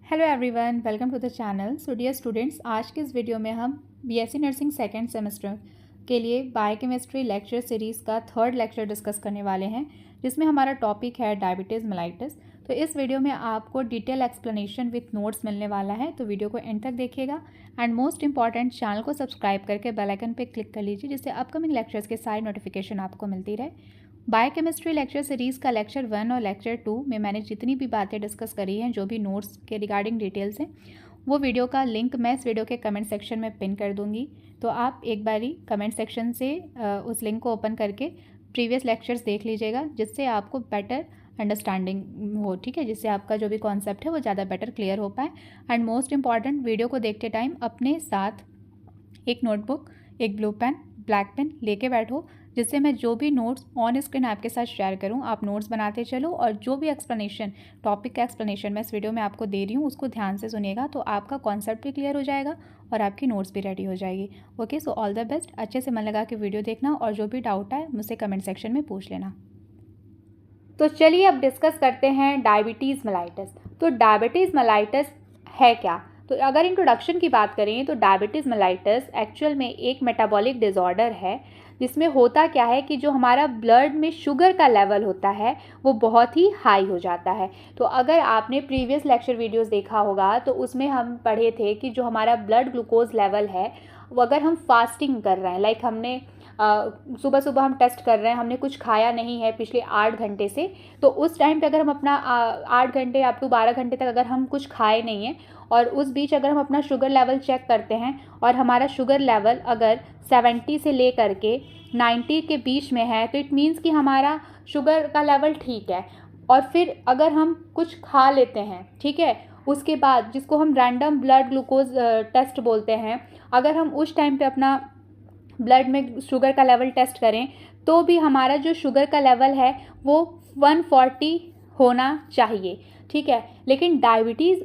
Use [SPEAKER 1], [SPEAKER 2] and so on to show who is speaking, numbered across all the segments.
[SPEAKER 1] Hello everyone, welcome to the channel. So dear students, आज के इस वीडियो में हम बीएससी नर्सिंग सेकेंड सेमेस्टर के लिए बायोकेमिस्ट्री लेक्चर सीरीज़ का थर्ड लेक्चर डिस्कस करने वाले हैं, जिसमें हमारा टॉपिक है डायबिटीज़ मेलाइटिस। तो इस वीडियो में आपको डिटेल एक्सप्लेनेशन विथ नोट्स मिलने वाला है, तो वीडियो को एंड तक देखिएगा। एंड मोस्ट इंपॉर्टेंट, चैनल को सब्सक्राइब करके बेल आइकन पे क्लिक कर लीजिए, जिससे अपकमिंग लेक्चर्स के सारी नोटिफिकेशन आपको मिलती रहे। बायोकेमिस्ट्री लेक्चर सीरीज़ का लेक्चर 1 और लेक्चर 2 में मैंने जितनी भी बातें डिस्कस करी हैं, जो भी नोट्स के रिगार्डिंग डिटेल्स हैं, वो वीडियो का लिंक मैं इस वीडियो के कमेंट सेक्शन में पिन कर दूंगी। तो आप एक बारी कमेंट सेक्शन से उस लिंक को ओपन करके प्रीवियस लेक्चर्स देख लीजिएगा, जिससे आपको बेटर अंडरस्टैंडिंग हो, ठीक है, जिससे आपका जो भी कॉन्सेप्ट है वो ज़्यादा बेटर क्लियर हो पाए। एंड मोस्ट इंपॉर्टेंट, वीडियो को देखते टाइम अपने साथ एक नोटबुक, एक ब्लू पेन, ब्लैक पेन लेके बैठो, जिससे मैं जो भी नोट्स ऑन स्क्रीन आपके साथ शेयर करूं, आप नोट्स बनाते चलो, और जो भी एक्सप्लेनेशन, टॉपिक का एक्सप्लेनेशन मैं इस वीडियो में आपको दे रही हूं, उसको ध्यान से सुनिएगा, तो आपका कॉन्सेप्ट भी क्लियर हो जाएगा और आपकी नोट्स भी रेडी हो जाएगी। Okay, so all the best. अच्छे से मन लगा के वीडियो देखना, और जो भी डाउट है मुझसे कमेंट सेक्शन में पूछ लेना। तो चलिए अब डिस्कस करते हैं डायबिटीज़ मेलाइटिस। तो डायबिटीज़ मेलाइटिस है क्या? तो अगर इंट्रोडक्शन की बात करें तो डायबिटीज़ मेलाइटिस एक्चुअल में एक मेटाबॉलिक डिसऑर्डर है, जिसमें होता क्या है कि जो हमारा ब्लड में शुगर का लेवल होता है वो बहुत ही हाई हो जाता है। तो अगर आपने प्रीवियस लेक्चर वीडियोस देखा होगा तो उसमें हम पढ़े थे कि जो हमारा ब्लड ग्लूकोज लेवल है वो अगर हम फास्टिंग कर रहे हैं, लाइक हमने सुबह सुबह हम टेस्ट कर रहे हैं, हमने कुछ खाया नहीं है पिछले 8 घंटे से, तो उस टाइम पे अगर हम अपना 8 घंटे अप टू 12 घंटे तक अगर हम कुछ खाए नहीं हैं, और उस बीच अगर हम अपना शुगर लेवल चेक करते हैं और हमारा शुगर लेवल अगर 70 से ले करके 90 के बीच में है, तो इट मीन्स कि हमारा शुगर का लेवल ठीक है। और फिर अगर हम कुछ खा लेते हैं, ठीक है, उसके बाद जिसको हम रैंडम ब्लड ग्लूकोज टेस्ट बोलते हैं, अगर हम उस टाइम पे अपना ब्लड में शुगर का लेवल टेस्ट करें तो भी हमारा जो शुगर का लेवल है वो 140 होना चाहिए, ठीक है। लेकिन डायबिटीज़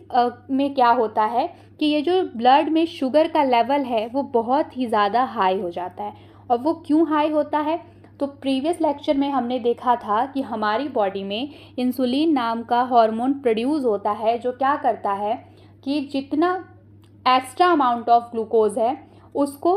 [SPEAKER 1] में क्या होता है कि ये जो ब्लड में शुगर का लेवल है वो बहुत ही ज़्यादा हाई हो जाता है। और वो क्यों हाई होता है? तो प्रीवियस लेक्चर में हमने देखा था कि हमारी बॉडी में इंसुलिन नाम का हार्मोन प्रोड्यूस होता है, जो क्या करता है कि जितना एक्स्ट्रा अमाउंट ऑफ ग्लूकोज है उसको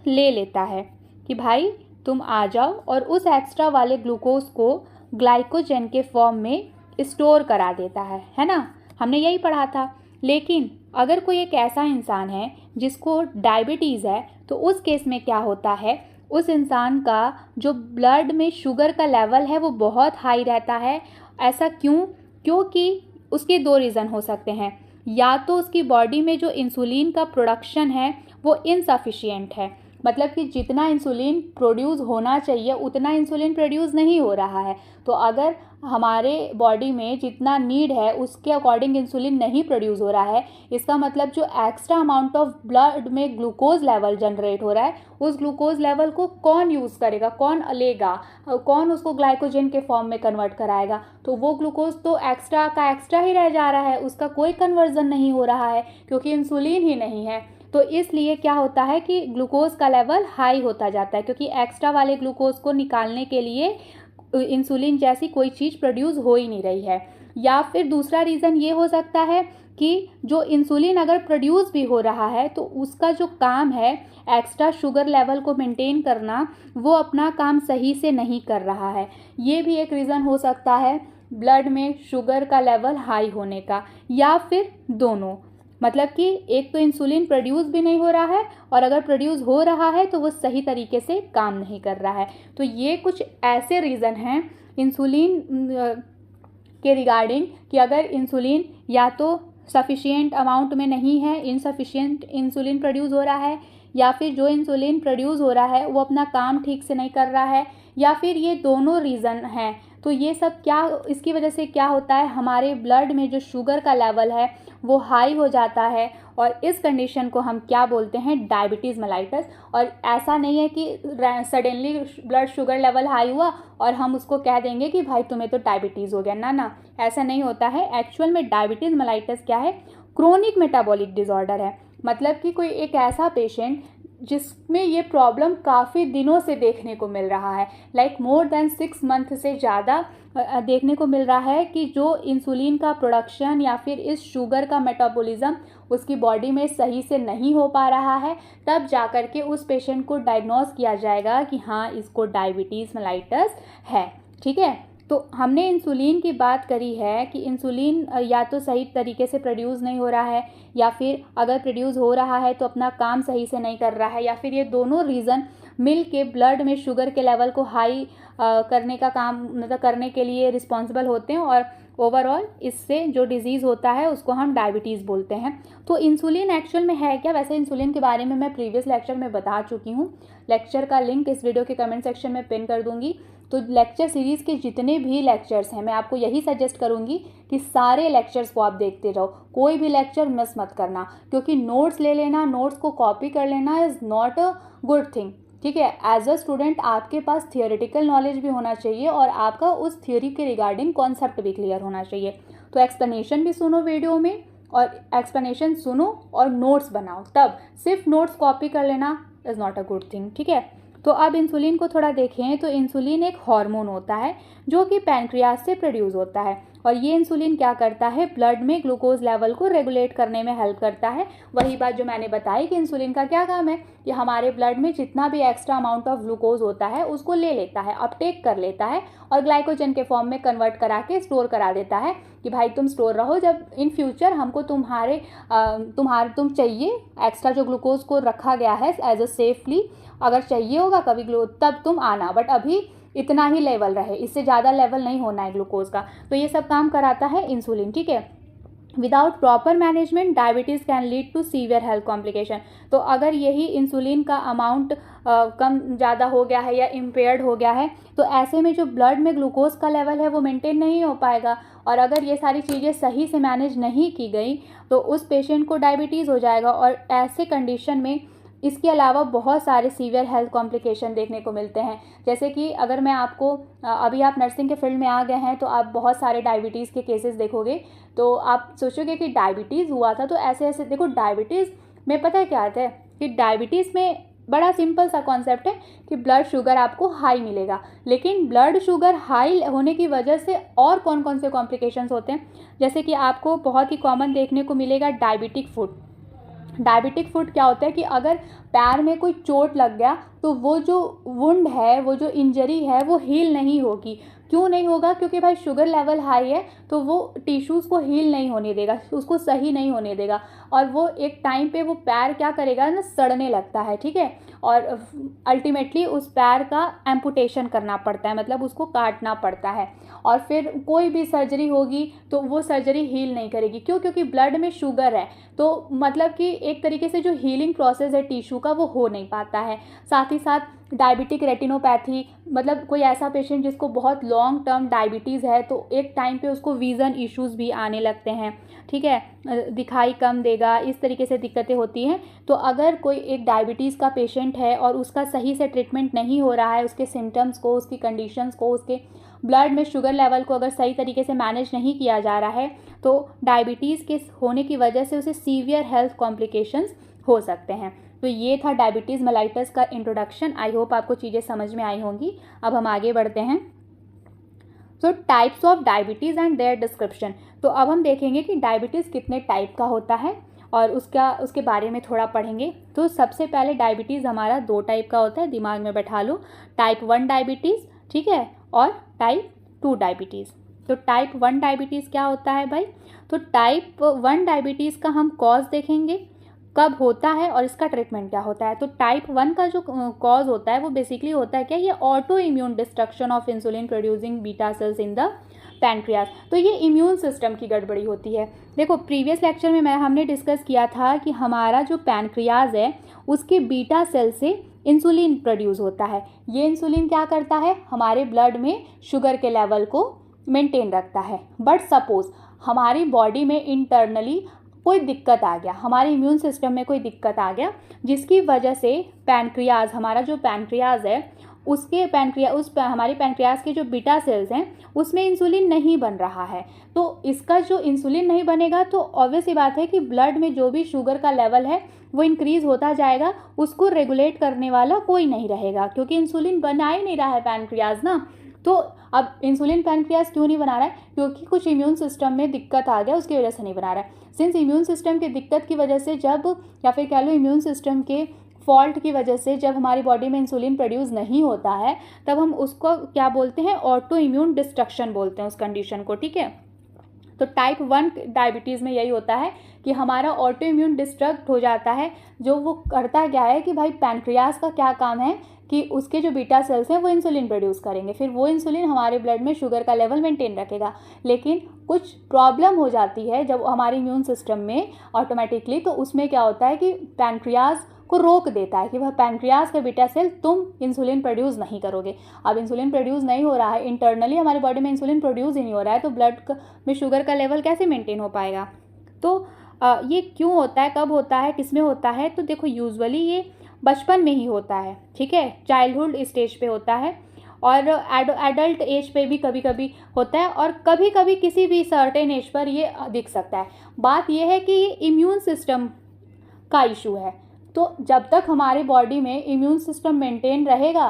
[SPEAKER 1] ले लेता है कि भाई तुम आ जाओ, और उस एक्स्ट्रा वाले ग्लूकोज को ग्लाइकोजन के फॉर्म में स्टोर करा देता है ना। हमने यही पढ़ा था। लेकिन अगर कोई एक ऐसा इंसान है जिसको डायबिटीज़ है, तो उस केस में क्या होता है, उस इंसान का जो ब्लड में शुगर का लेवल है वो बहुत हाई रहता है। ऐसा क्यों? क्योंकि उसके 2 रीज़न हो सकते हैं। या तो उसकी बॉडी में जो इंसुलिन का प्रोडक्शन है वो इनसफिशिएंट है, मतलब कि जितना इंसुलिन प्रोड्यूस होना चाहिए उतना इंसुलिन प्रोड्यूस नहीं हो रहा है। तो अगर हमारे बॉडी में जितना नीड है उसके अकॉर्डिंग इंसुलिन नहीं प्रोड्यूस हो रहा है, इसका मतलब जो एक्स्ट्रा अमाउंट ऑफ ब्लड में ग्लूकोज लेवल जनरेट हो रहा है, उस ग्लूकोज लेवल को कौन यूज़ करेगा, कौन लेगा, कौन उसको ग्लाइकोजन के फॉर्म में कन्वर्ट कराएगा? तो वो ग्लूकोज तो एक्स्ट्रा का एक्स्ट्रा ही रह जा रहा है, उसका कोई कन्वर्जन नहीं हो रहा है, क्योंकि इंसुलिन ही नहीं है। तो इसलिए क्या होता है कि ग्लूकोज का लेवल हाई होता जाता है, क्योंकि एक्स्ट्रा वाले ग्लूकोज को निकालने के लिए इंसुलिन जैसी कोई चीज़ प्रोड्यूस हो ही नहीं रही है। या फिर दूसरा रीज़न ये हो सकता है कि जो इंसुलिन अगर प्रोड्यूस भी हो रहा है तो उसका जो काम है एक्स्ट्रा शुगर लेवल को मेंटेन करना, वो अपना काम सही से नहीं कर रहा है। ये भी एक रीज़न हो सकता है ब्लड में शुगर का लेवल हाई होने का। या फिर दोनों, मतलब कि एक तो इंसुलिन प्रोड्यूस भी नहीं हो रहा है, और अगर प्रोड्यूस हो रहा है तो वो सही तरीके से काम नहीं कर रहा है। तो ये कुछ ऐसे रीज़न हैं इंसुलिन के रिगार्डिंग कि अगर इंसुलिन या तो सफिशिएंट अमाउंट में नहीं है, इनसफिशिएंट इंसुलिन प्रोड्यूस हो रहा है, या फिर जो इंसुलिन प्रोड्यूस हो रहा है वो अपना काम ठीक से नहीं कर रहा है, या फिर ये दोनों रीज़न हैं। तो ये सब क्या, इसकी वजह से क्या होता है, हमारे ब्लड में जो शुगर का लेवल है वो हाई हो जाता है, और इस कंडीशन को हम क्या बोलते हैं, डायबिटीज़ मेलाइटिस। और ऐसा नहीं है कि suddenly blood sugar level high हुआ और हम उसको कह देंगे कि भाई तुम्हें तो डायबिटीज़ हो गया, ना, ऐसा नहीं होता है। एक्चुअल में डायबिटीज़ मेलाइटिस क्या है, क्रोनिक मेटाबॉलिक डिसऑर्डर है। मतलब कि कोई एक ऐसा पेशेंट जिसमें ये प्रॉब्लम काफ़ी दिनों से देखने को मिल रहा है, लाइक मोर देन 6 मंथ से ज़्यादा देखने को मिल रहा है कि जो इंसुलिन का प्रोडक्शन या फिर इस शुगर का मेटाबॉलिज्म उसकी बॉडी में सही से नहीं हो पा रहा है, तब जाकर के उस पेशेंट को डायग्नोस किया जाएगा कि हाँ, इसको डायबिटीज़ मेलाइटस है। ठीक है, तो हमने इंसुलिन की बात करी है कि इंसुलिन या तो सही तरीके से प्रोड्यूस नहीं हो रहा है, या फिर अगर प्रोड्यूस हो रहा है तो अपना काम सही से नहीं कर रहा है, या फिर ये दोनों रीज़न मिल के ब्लड में शुगर के लेवल को हाई करने का काम मतलब करने के लिए रिस्पॉन्सिबल होते हैं, और ओवरऑल इससे जो डिजीज़ होता है उसको हम डायबिटीज़ बोलते हैं। तो इंसुलिन एक्चुअल में है क्या? वैसे इंसुलिन के बारे में मैं प्रीवियस लेक्चर में बता चुकी हूँ। लेक्चर का लिंक इस वीडियो के कमेंट सेक्शन में पिन कर दूँगी। तो लेक्चर सीरीज़ के जितने भी लेक्चर्स हैं, मैं आपको यही सजेस्ट करूँगी कि सारे लेक्चर्स को आप देखते रहो, कोई भी लेक्चर मिस मत करना, क्योंकि नोट्स ले लेना, नोट्स को कॉपी कर लेना is not a good thing. ठीक है, एज अ स्टूडेंट आपके पास थियोरेटिकल नॉलेज भी होना चाहिए और आपका उस थियोरी के रिगार्डिंग कॉन्सेप्ट भी क्लियर होना चाहिए। तो एक्सप्लेनेशन भी सुनो वीडियो में, और एक्सप्लेनेशन सुनो और नोट्स बनाओ, तब सिर्फ नोट्स कॉपी कर लेना is not a good thing. ठीक है, तो अब इंसुलिन को थोड़ा देखें। तो इंसुलिन एक हार्मोन होता है जो कि पैनक्रियाज से प्रोड्यूस होता है, और ये इंसुलिन क्या करता है, ब्लड में ग्लूकोज लेवल को रेगुलेट करने में हेल्प करता है। वही बात जो मैंने बताई कि इंसुलिन का क्या काम है कि हमारे ब्लड में जितना भी एक्स्ट्रा अमाउंट ऑफ ग्लूकोज होता है उसको ले लेता है, अपटेक कर लेता है और ग्लाइकोजन के फॉर्म में कन्वर्ट करा के स्टोर करा देता है कि भाई तुम स्टोर रहो, जब इन फ्यूचर हमको तुम चाहिए एक्स्ट्रा जो ग्लूकोज को रखा गया है एज अ सेफली, अगर चाहिए होगा कभी तब तुम आना, बट अभी इतना ही लेवल रहे, इससे ज़्यादा लेवल नहीं होना है ग्लूकोज का। तो ये सब काम कराता है इंसुलिन। ठीक है, without proper management diabetes can lead to severe health complication. तो अगर यही इंसुलिन का अमाउंट कम ज़्यादा हो गया है या इम्पेयर्ड हो गया है, तो ऐसे में जो ब्लड में ग्लूकोज का लेवल है वो मेंटेन नहीं हो पाएगा, और अगर ये सारी चीज़ें सही से मैनेज नहीं की गई तो उस पेशेंट को डायबिटीज़ हो जाएगा। और ऐसे कंडीशन में इसके अलावा बहुत सारे सीवियर हेल्थ कॉम्प्लिकेशन देखने को मिलते हैं। जैसे कि अगर मैं आपको अभी आप नर्सिंग के फील्ड में आ गए हैं तो आप बहुत सारे डायबिटीज़ के केसेस देखोगे, तो आप सोचोगे कि डायबिटीज़ हुआ था। तो ऐसे ऐसे देखो, डायबिटीज़ में पता है क्या आता है कि डायबिटीज़ में बड़ा सिंपल सा कॉन्सेप्ट है कि ब्लड शुगर आपको हाई मिलेगा, लेकिन ब्लड शुगर हाई होने की वजह से और कौन कौन से कॉम्प्लिकेशंस होते हैं, जैसे कि आपको बहुत ही कॉमन देखने को मिलेगा डायबिटिक फुट। डायबिटिक फुट क्या होता है कि अगर पैर में कोई चोट लग गया तो वो जो वुंड है, वो जो इंजरी है वो हील नहीं होगी। क्यों नहीं होगा? क्योंकि भाई शुगर लेवल हाई है तो वो टिश्यूज़ को हील नहीं होने देगा, उसको सही नहीं होने देगा, और वो एक टाइम पे वो पैर क्या करेगा ना, सड़ने लगता है। ठीक है, और अल्टीमेटली उस पैर का एम्पुटेशन करना पड़ता है, मतलब उसको काटना पड़ता है, और फिर कोई भी सर्जरी होगी तो वो सर्जरी हील नहीं करेगी। क्यों? क्योंकि ब्लड में शुगर है, तो मतलब कि एक तरीके से जो हीलिंग प्रोसेस है टिश्यू का वो हो नहीं पाता है। साथ ही साथ डायबिटिक रेटिनोपैथी, मतलब कोई ऐसा पेशेंट जिसको बहुत लॉन्ग टर्म डायबिटीज़ है तो एक टाइम पे उसको विज़न इश्यूज़ भी आने लगते हैं। ठीक है, दिखाई कम देगा, इस तरीके से दिक्कतें होती हैं। तो अगर कोई एक डायबिटीज़ का पेशेंट है और उसका सही से ट्रीटमेंट नहीं हो रहा है, उसके सिम्टम्स को, उसकी कंडीशंस को, उसके ब्लड में शुगर लेवल को अगर सही तरीके से मैनेज नहीं किया जा रहा है, तो डायबिटीज़ के होने की वजह से उसे सीवियर हेल्थ कॉम्प्लिकेशंस हो सकते हैं। तो ये था डायबिटीज़ मेलाइटस का इंट्रोडक्शन। आई होप आपको चीज़ें समझ में आई होंगी। अब हम आगे बढ़ते हैं। तो types of diabetes and there description. तो अब हम देखेंगे कि डायबिटीज़ कितने टाइप का होता है और उसके बारे में थोड़ा पढ़ेंगे। तो सबसे पहले डायबिटीज़ हमारा 2 टाइप का होता है, दिमाग में बैठा लो। टाइप 1 डायबिटीज़, ठीक है, और टाइप 2 डायबिटीज़। तो टाइप 1 डायबिटीज़ क्या होता है भाई? तो टाइप 1 डायबिटीज़ का हम कॉज देखेंगे, कब होता है और इसका ट्रीटमेंट क्या होता है। तो टाइप 1 का जो कॉज होता है वो बेसिकली होता है क्या, ये auto immune destruction of insulin producing beta cells in the pancreas. तो ये इम्यून सिस्टम की गड़बड़ी होती है। देखो प्रीवियस लेक्चर में हमने डिस्कस किया था कि हमारा जो पैनक्रियाज है उसके बीटा सेल से इंसुलिन प्रोड्यूस होता है। ये इंसुलिन क्या करता है, हमारे ब्लड में शुगर के लेवल को मेंटेन रखता है। बट सपोज हमारी बॉडी में इंटरनली कोई दिक्कत आ गया, हमारे इम्यून सिस्टम में कोई दिक्कत आ गया, जिसकी वजह से पैनक्रियाज, हमारा जो पैनक्रियाज है उसके हमारे पैंक्रियाज के जो बीटा सेल्स हैं उसमें इंसुलिन नहीं बन रहा है। तो इसका जो इंसुलिन नहीं बनेगा तो ऑब्वियस ही बात है कि ब्लड में जो भी शुगर का लेवल है वो इंक्रीज़ होता जाएगा, उसको रेगुलेट करने वाला कोई नहीं रहेगा, क्योंकि इंसुलिन बना ही नहीं रहा है पैंक्रियाज ना। तो अब इंसुलिन पैंक्रियाज क्यों नहीं बना रहा है? क्योंकि कुछ इम्यून सिस्टम में दिक्कत आ गया, उसकी वजह से नहीं बना रहा है। सिंस इम्यून सिस्टम की दिक्कत की वजह से जब, या फिर कह लो इम्यून सिस्टम के फॉल्ट की वजह से जब हमारी बॉडी में इंसुलिन प्रोड्यूस नहीं होता है, तब हम उसको क्या बोलते हैं? ऑटो इम्यून डिस्ट्रक्शन बोलते हैं उस कंडीशन को, ठीक है। तो टाइप 1 डायबिटीज़ में यही होता है कि हमारा ऑटो इम्यून डिस्ट्रक्ट हो जाता है। जो वो करता क्या है कि भाई पैंक्रियाज का क्या काम है कि उसके जो बीटा सेल्स हैं वो इंसुलिन प्रोड्यूस करेंगे, फिर वो इंसुलिन हमारे ब्लड में शुगर का लेवल मेंटेन रखेगा। लेकिन कुछ प्रॉब्लम हो जाती है जब हमारे इम्यून सिस्टम में ऑटोमेटिकली, तो उसमें क्या होता है कि पैंक्रियाज को रोक देता है कि वह पैंक्रियाज के बीटा सेल तुम इंसुलिन प्रोड्यूस नहीं करोगे। अब इंसुलिन प्रोड्यूस नहीं हो रहा है, इंटरनली हमारी बॉडी में इंसुलिन प्रोड्यूस ही नहीं हो रहा है, तो ब्लड में शुगर का लेवल कैसे मेंटेन हो पाएगा? तो ये क्यों होता है, कब होता है, किस में होता है? तो देखो यूजुअली ये बचपन में ही होता है, ठीक है, चाइल्डहुड स्टेज पे होता है, और एडल्ट एज पे भी कभी कभी होता है, और कभी कभी किसी भी सर्टेन एज पर ये दिख सकता है। बात ये है कि ये इम्यून सिस्टम का इशू है। तो जब तक हमारी बॉडी में इम्यून सिस्टम मेंटेन रहेगा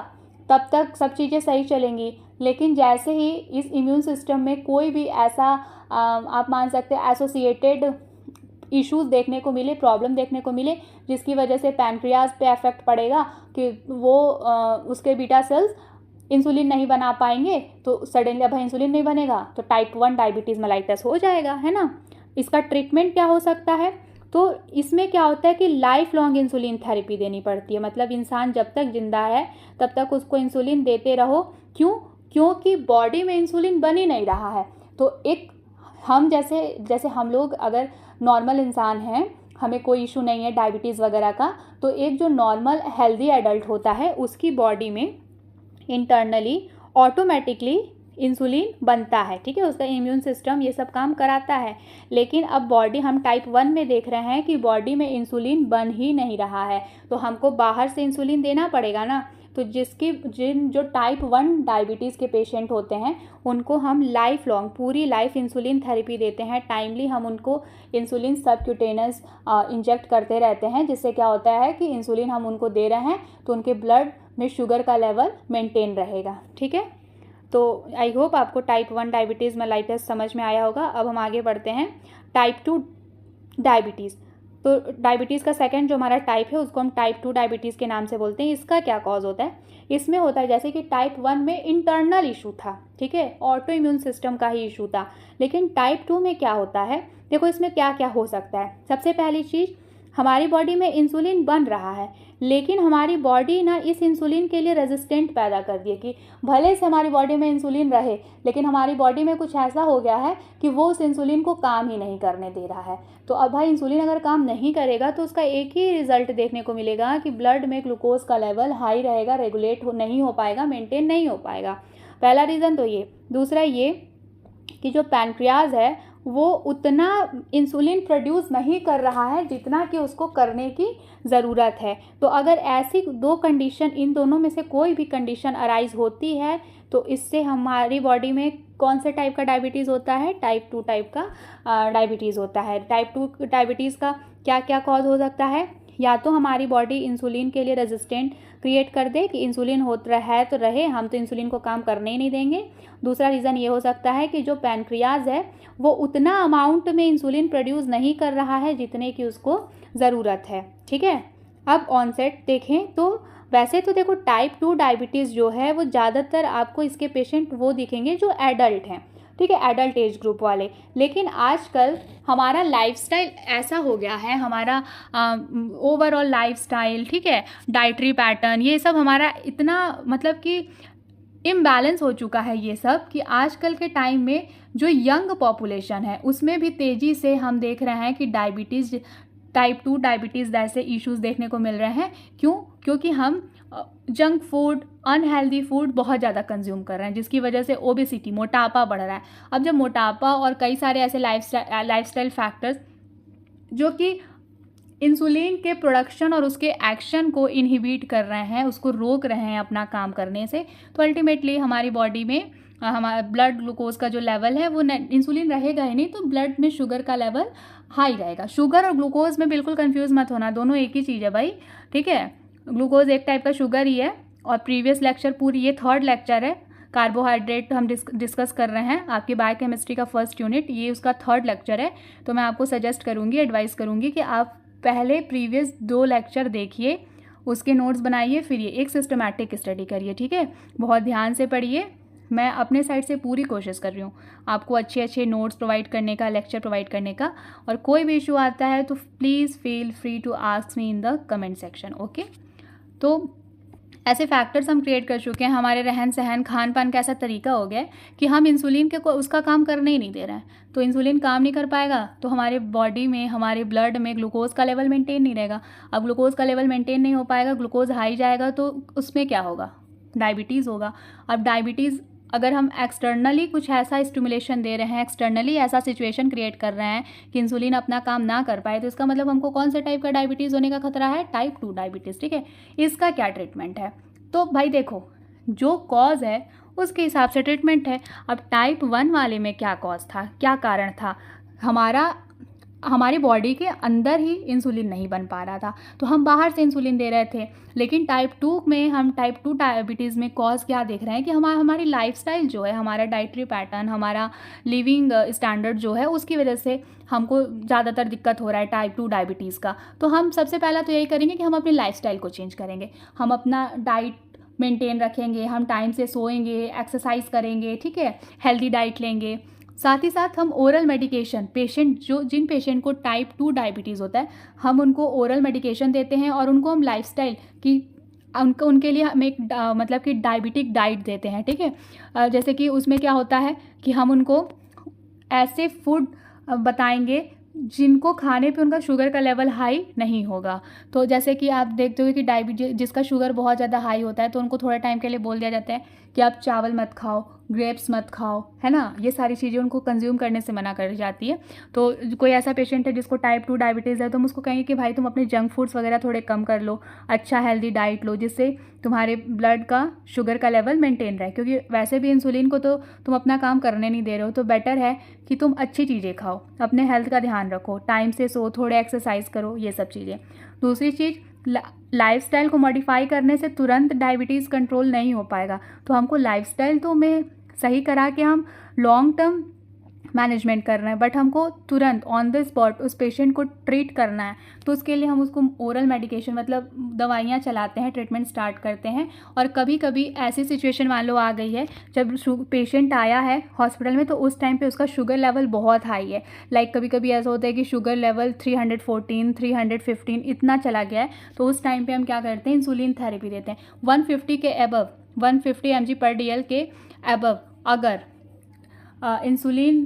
[SPEAKER 1] तब तक सब चीज़ें सही चलेंगी। लेकिन जैसे ही इस इम्यून सिस्टम में कोई भी ऐसा आप मान सकते हैं एसोसिएटेड इश्यूज देखने को मिले, प्रॉब्लम देखने को मिले, जिसकी वजह से पैंक्रियाज पे इफेक्ट पड़ेगा कि वो उसके बीटा सेल्स इंसुलिन नहीं बना पाएंगे, तो सडनली अब इंसुलिन नहीं बनेगा तो टाइप 1 डायबिटीज़ मेलाइटस हो जाएगा, है ना। इसका ट्रीटमेंट क्या हो सकता है? तो इसमें क्या होता है कि लाइफ लॉन्ग इंसुलिन थेरेपी देनी पड़ती है, मतलब इंसान जब तक जिंदा है तब तक उसको इंसुलिन देते रहो। क्यों? क्योंकि बॉडी में इंसुलिन बन ही नहीं रहा है। तो एक हम जैसे हम लोग अगर नॉर्मल इंसान हैं, हमें कोई इशू नहीं है डायबिटीज़ वगैरह का, तो एक जो नॉर्मल हेल्दी एडल्ट होता है उसकी बॉडी में इंटरनली ऑटोमेटिकली इंसुलिन बनता है, ठीक है, उसका इम्यून सिस्टम ये सब काम कराता है। लेकिन अब बॉडी, हम टाइप 1 में देख रहे हैं कि बॉडी में इंसुलिन बन ही नहीं रहा है, तो हमको बाहर से इंसुलिन देना पड़ेगा ना। तो जो टाइप 1 डायबिटीज़ के पेशेंट होते हैं उनको हम लाइफ लॉन्ग, पूरी लाइफ इंसुलिन थेरेपी देते हैं। टाइमली हम उनको इंसुलिन सबक्यूटेनस इंजेक्ट करते रहते हैं, जिससे क्या होता है कि इंसुलिन हम उनको दे रहे हैं तो उनके ब्लड में शुगर का लेवल मेंटेन रहेगा, ठीक है। तो आई होप आपको टाइप 1 डायबिटीज़ मेलाइटस समझ में आया होगा। अब हम आगे बढ़ते हैं टाइप 2 डायबिटीज़। तो डायबिटीज़ का सेकंड जो हमारा टाइप है उसको हम टाइप 2 डायबिटीज़ के नाम से बोलते हैं। इसका क्या कॉज होता है? इसमें होता है जैसे कि टाइप 1 में इंटरनल इशू था, ठीक है, ऑटो इम्यून सिस्टम का ही इशू था। लेकिन टाइप 2 में क्या होता है, देखो इसमें क्या क्या हो सकता है। सबसे पहली चीज़, हमारी बॉडी में इंसुलिन बन रहा है, लेकिन हमारी बॉडी ना इस इंसुलिन के लिए रेजिस्टेंट पैदा कर दिए कि भले से हमारी बॉडी में इंसुलिन रहे, लेकिन हमारी बॉडी में कुछ ऐसा हो गया है कि वो उस इंसुलिन को काम ही नहीं करने दे रहा है। तो अब भाई इंसुलिन अगर काम नहीं करेगा तो उसका एक ही रिजल्ट देखने को मिलेगा कि ब्लड में ग्लूकोज का लेवल हाई रहेगा, रेगुलेट नहीं हो पाएगा, मेंटेन नहीं हो पाएगा। पहला रीज़न तो ये। दूसरा ये कि जो पैनक्रियाज है वो उतना इंसुलिन प्रोड्यूस नहीं कर रहा है जितना कि उसको करने की ज़रूरत है। तो अगर ऐसी दो कंडीशन, इन दोनों में से कोई भी कंडीशन अराइज होती है तो इससे हमारी बॉडी में कौन से टाइप का डायबिटीज़ होता है? टाइप 2 टाइप का डायबिटीज़ होता है। टाइप 2 डायबिटीज़ का क्या क्या कॉज हो सकता है? या तो हमारी बॉडी इंसुलिन के लिए रेजिस्टेंट क्रिएट कर दे कि इंसुलिन होता है तो रहे, हम तो इंसुलिन को काम करने ही नहीं देंगे। दूसरा रीज़न ये हो सकता है कि जो पैनक्रियाज है वो उतना अमाउंट में इंसुलिन प्रोड्यूस नहीं कर रहा है जितने की उसको ज़रूरत है, ठीक है। अब ऑनसेट देखें तो वैसे तो देखो टाइप 2 डायबिटीज़ जो है वो ज़्यादातर आपको इसके पेशेंट वो दिखेंगे जो एडल्ट हैं, ठीक है, एडल्ट एज ग्रुप वाले। लेकिन आजकल हमारा लाइफस्टाइल ऐसा हो गया है, हमारा ओवरऑल लाइफस्टाइल, ठीक है, डाइटरी पैटर्न, ये सब हमारा इतना मतलब कि इम्बैलेंस हो चुका है ये सब कि आजकल के टाइम में जो यंग पॉपुलेशन है उसमें भी तेज़ी से हम देख रहे हैं कि डायबिटीज़, टाइप 2 डायबिटीज़ जैसे इश्यूज देखने को मिल रहे हैं। क्यों? क्योंकि हम जंक फूड, अनहेल्दी फूड बहुत ज़्यादा कंज्यूम कर रहे हैं, जिसकी वजह से ओबेसिटी, मोटापा बढ़ रहा है। अब जब मोटापा और कई सारे ऐसे लाइफस्टाइल फैक्टर्स जो कि इंसुलिन के प्रोडक्शन और उसके एक्शन को इनहिबिट कर रहे हैं, उसको रोक रहे हैं अपना काम करने से, तो अल्टीमेटली हमारी बॉडी में हमारा ब्लड ग्लूकोज का जो लेवल है वो इंसुलिन रहेगा ही नहीं, तो ब्लड में शुगर का लेवल हाई रहेगा। शुगर और ग्लूकोज में बिल्कुल कंफ्यूज मत होना, दोनों एक ही चीज़ है भाई, ठीक है। ग्लूकोज एक टाइप का शुगर ही है। और प्रीवियस लेक्चर पूरी, ये 3rd लेक्चर है, कार्बोहाइड्रेट हम डिस्कस कर रहे हैं, आपकी बायोकेमिस्ट्री का 1st यूनिट, ये उसका 3rd लेक्चर है। तो मैं आपको सजेस्ट करूँगी, एडवाइस करूँगी कि आप पहले प्रीवियस 2 लेक्चर देखिए, उसके नोट्स बनाइए, फिर ये एक सिस्टमैटिक स्टडी करिए, ठीक है। बहुत ध्यान से पढ़िए, मैं अपने साइड से पूरी कोशिश कर रही हूँ आपको अच्छे अच्छे नोट्स प्रोवाइड करने का, लेक्चर प्रोवाइड करने का। और कोई भी इशू आता है तो please feel free to ask me in the comment section, okay. तो ऐसे फैक्टर्स हम क्रिएट कर चुके हैं, हमारे रहन सहन खान पान का ऐसा तरीका हो गया है कि हम इंसुलिन के उसका काम करने ही नहीं दे रहे हैं। तो इंसुलिन काम नहीं कर पाएगा तो हमारे बॉडी में, हमारे ब्लड में ग्लूकोज का लेवल मेंटेन नहीं रहेगा। अब ग्लूकोज का लेवल मेंटेन नहीं हो पाएगा, ग्लूकोज हाई जाएगा, तो उसमें क्या होगा, डायबिटीज़ होगा। अब डायबिटीज़ अगर हम एक्सटर्नली कुछ ऐसा स्टिमुलेशन दे रहे हैं, एक्सटर्नली ऐसा सिचुएशन क्रिएट कर रहे हैं कि इंसुलिन अपना काम ना कर पाए, तो इसका मतलब हमको कौन से टाइप का डायबिटीज़ होने का खतरा है, टाइप 2 डायबिटीज़, ठीक है। इसका क्या ट्रीटमेंट है, तो भाई देखो, जो कॉज है उसके हिसाब से ट्रीटमेंट है। अब टाइप 1 वाले में क्या कॉज था, क्या कारण था, हमारी बॉडी के अंदर ही इंसुलिन नहीं बन पा रहा था, तो हम बाहर से इंसुलिन दे रहे थे। लेकिन टाइप 2 में, हम टाइप 2 डायबिटीज़ में कॉज क्या देख रहे हैं कि हमारी लाइफस्टाइल जो है, हमारा डाइटरी पैटर्न, हमारा लिविंग स्टैंडर्ड जो है, उसकी वजह से हमको ज़्यादातर दिक्कत हो रहा है टाइप 2 डायबिटीज़ का। तो हम सबसे पहला तो यही करेंगे कि हम अपनी लाइफस्टाइल को चेंज करेंगे, हम अपना डाइट मेंटेन रखेंगे, हम टाइम से सोएंगे, एक्सरसाइज करेंगे, ठीक है, हेल्दी डाइट लेंगे। साथ ही साथ हम ओरल मेडिकेशन, जिन पेशेंट को टाइप 2 डायबिटीज़ होता है, हम उनको ओरल मेडिकेशन देते हैं और उनको हम लाइफस्टाइल की उनके लिए हम एक मतलब कि डायबिटिक डाइट देते हैं, ठीक है। जैसे कि उसमें क्या होता है कि हम उनको ऐसे फूड बताएंगे जिनको खाने पे उनका शुगर का लेवल हाई नहीं होगा। तो जैसे कि आप देखते हो कि डायबिटीज जिसका शुगर बहुत ज़्यादा हाई होता है, तो उनको थोड़ा टाइम के लिए बोल दिया जाता है कि आप चावल मत खाओ, ग्रेप्स मत खाओ, है ना, ये सारी चीज़ें उनको कंज्यूम करने से मना कर जाती है। तो कोई ऐसा पेशेंट है जिसको टाइप 2 डायबिटीज़ है, तो हम उसको कहेंगे कि भाई तुम अपने जंक फूड्स वगैरह थोड़े कम कर लो, अच्छा हेल्दी डाइट लो, जिससे तुम्हारे ब्लड का शुगर का लेवल मेंटेन रहे, क्योंकि वैसे भी इंसुलिन को तो तुम अपना काम करने नहीं दे रहे हो। तो बेटर है कि तुम अच्छी चीज़ें खाओ, अपने हेल्थ का ध्यान रखो, टाइम से सो, थोड़े एक्सरसाइज करो, ये सब चीज़ें। दूसरी चीज़, लाइफस्टाइल को मॉडिफाई करने से तुरंत डायबिटीज़ कंट्रोल नहीं हो पाएगा, तो हमको लाइफस्टाइल तो में सही करा के हम लॉन्ग टर्म मैनेजमेंट कर रहे हैं, बट हमको तुरंत ऑन द स्पॉट उस पेशेंट को ट्रीट करना है, तो उसके लिए हम उसको ओरल मेडिकेशन मतलब दवाइयाँ चलाते हैं, ट्रीटमेंट स्टार्ट करते हैं। और कभी कभी ऐसी सिचुएशन मान लो आ गई है, जब पेशेंट आया है हॉस्पिटल में, तो उस टाइम पे उसका शुगर लेवल बहुत हाई है, लाइक कभी कभी ऐसा होता है कि शुगर लेवल 314, 315 इतना चला गया है, तो उस टाइम पर हम क्या करते हैं, इंसुलिन थेरेपी देते हैं। 150 के अबव, 150 mg पर DL के अबव अगर इंसुलिन